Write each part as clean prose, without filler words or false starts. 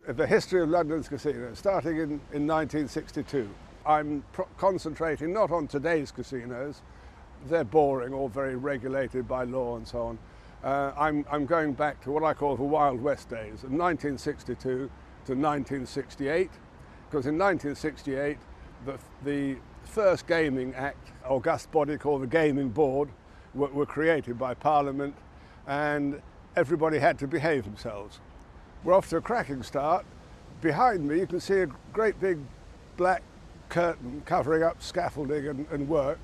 The history of London's casinos, starting in 1962. I'm concentrating not on today's casinos, they're boring or very regulated by law and so on. I'm going back to what I call the Wild West days, of 1962 to 1968, because in 1968 the first Gaming Act, august body called the Gaming Board, were created by Parliament, and everybody had to behave themselves. We're off to a cracking start. Behind me you can see a great big black curtain covering up scaffolding and work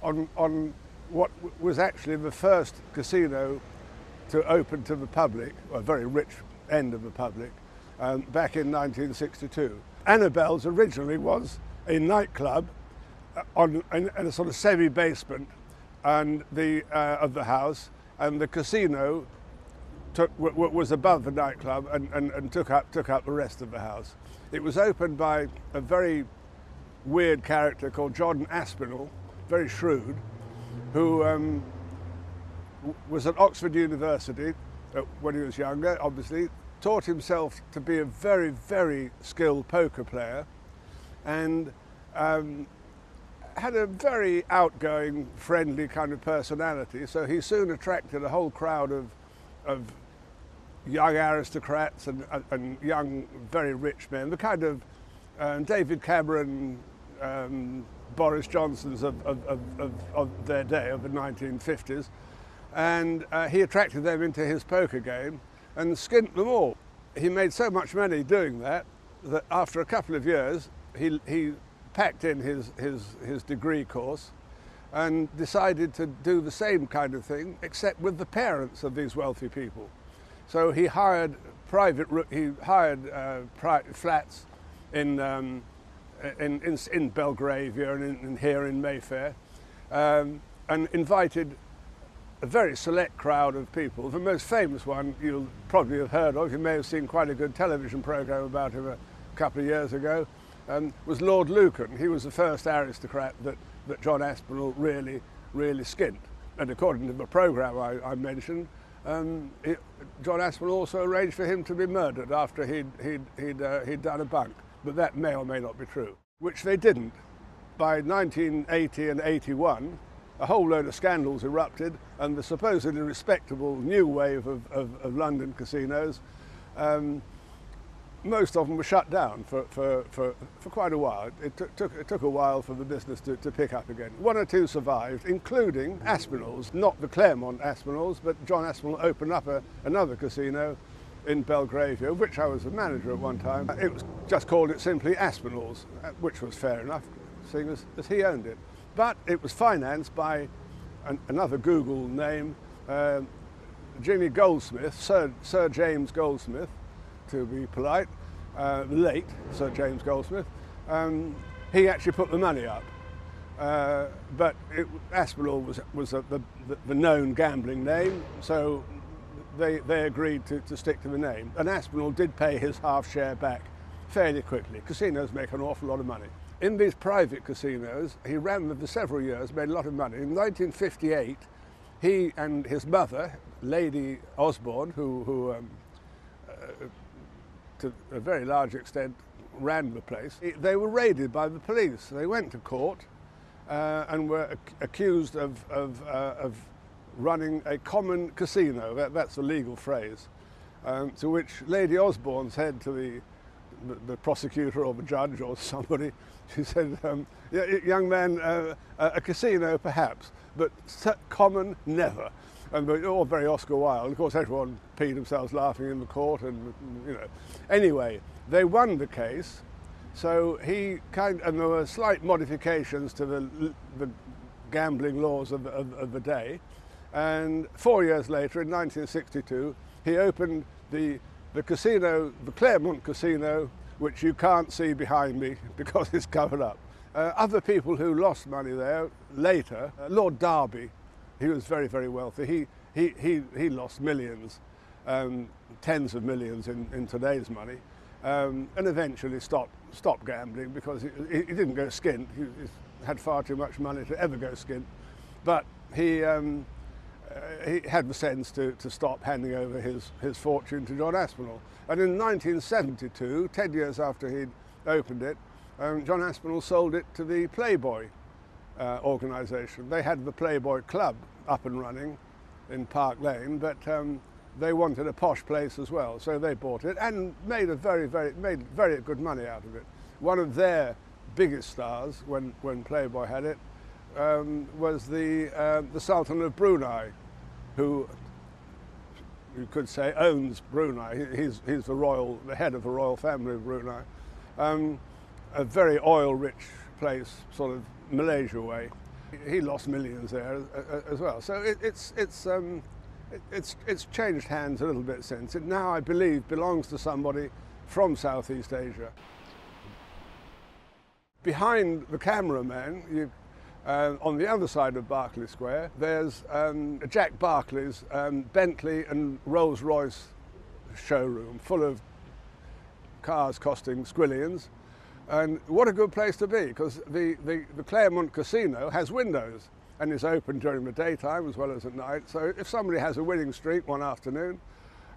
on what was actually the first casino to open to the public, a very rich end of the public, back in 1962. Annabelle's originally was a nightclub in a sort of semi-basement of the house, and the casino was above the nightclub and took up the rest of the house. It was opened by a very weird character called John Aspinall, very shrewd, who was at Oxford University when he was younger, obviously, taught himself to be a very, very skilled poker player, and had a very outgoing, friendly kind of personality. So he soon attracted a whole crowd of young aristocrats and young, very rich men, the kind of David Cameron, Boris Johnsons of their day, of the 1950s. And he attracted them into his poker game and skint them all. He made so much money doing that that after a couple of years he packed in his degree course and decided to do the same kind of thing, except with the parents of these wealthy people. So he hired private flats in Belgravia and here in Mayfair, and invited a very select crowd of people. The most famous one you'll probably have heard of, you may have seen quite a good television programme about him a couple of years ago, was Lord Lucan. He was the first aristocrat that John Aspinall really skint. And according to the programme I mentioned, John Aspinall also arranged for him to be murdered after he'd done a bunk. But that may or may not be true, which they didn't. By 1980 and 81, a whole load of scandals erupted, and the supposedly respectable new wave of London casinos, most of them were shut down for quite a while. It took a while for the business to pick up again. One or two survived, including Aspinall's, not the Clermont Aspinall's, but John Aspinall opened up another casino in Belgravia, of which I was a manager at one time. It was just called it simply Aspinall's, which was fair enough, seeing as he owned it. But it was financed by another Google name, Jimmy Goldsmith, Sir James Goldsmith, to be polite, the late Sir James Goldsmith. He actually put the money up, but Aspinall was the known gambling name, so they agreed to stick to the name. And Aspinall did pay his half share back fairly quickly. Casinos make an awful lot of money. In these private casinos, he ran them for several years, made a lot of money. In 1958, he and his mother, Lady Osborne, who to a very large extent ran the place, they were raided by the police. They went to court and were accused of running a common casino. That's the legal phrase. To which Lady Osborne said to the prosecutor or the judge or somebody, she said, young man, a casino perhaps, but common never. And they're all very Oscar Wilde. Of course, everyone peed themselves laughing in the court, and Anyway, they won the case, so and there were slight modifications to the gambling laws of the day. And 4 years later, in 1962, he opened the casino, the Clermont Casino, which you can't see behind me because it's covered up. Other people who lost money there later, Lord Derby, he was very, very wealthy. He lost millions, tens of millions in today's money, and eventually stopped gambling because he didn't go skint. He had far too much money to ever go skint. But he he had the sense to stop handing over his fortune to John Aspinall. And in 1972, 10 years after he'd opened it, John Aspinall sold it to the Playboy organisation. They had the Playboy Club up and running in Park Lane, but they wanted a posh place as well, so they bought it and made very good money out of it. One of their biggest stars when Playboy had it was the Sultan of Brunei, who you could say owns Brunei. He's the head of the royal family of Brunei. A very oil-rich place, sort of Malaysia way. He lost millions there as well. So it's changed hands a little bit since. It now, I believe, belongs to somebody from Southeast Asia. Behind the cameraman, on the other side of Berkeley Square, there's Jack Barclay's Bentley and Rolls-Royce showroom full of cars costing squillions. And what a good place to be, because the Clermont casino has windows and is open during the daytime as well as at night. So if somebody has a winning streak one afternoon,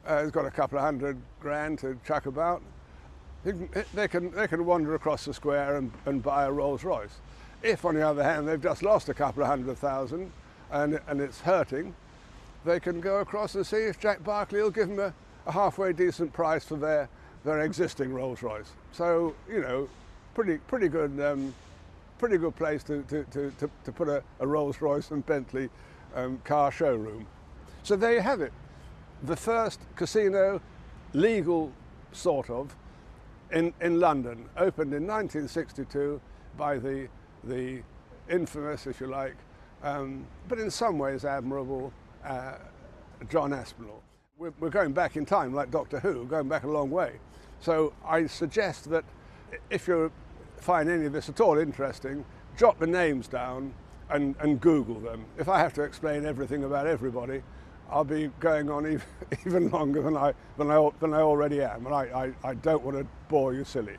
has got a couple of $100,000 to chuck about, they can wander across the square and buy a Rolls Royce. If, on the other hand, they've just lost a couple of $100,000 and it's hurting, they can go across and see if Jack Barclay will give them a halfway decent price for their existing Rolls Royce. So, you know, pretty good place to put a Rolls Royce and Bentley car showroom. So there you have it. The first casino, legal sort of, in London, opened in 1962 by the infamous, if you like, but in some ways admirable, John Aspinall. We're going back in time, like Doctor Who, going back a long way. So I suggest that if you find any of this at all interesting, jot the names down and Google them. If I have to explain everything about everybody, I'll be going on even longer than I already am, and I don't want to bore you silly.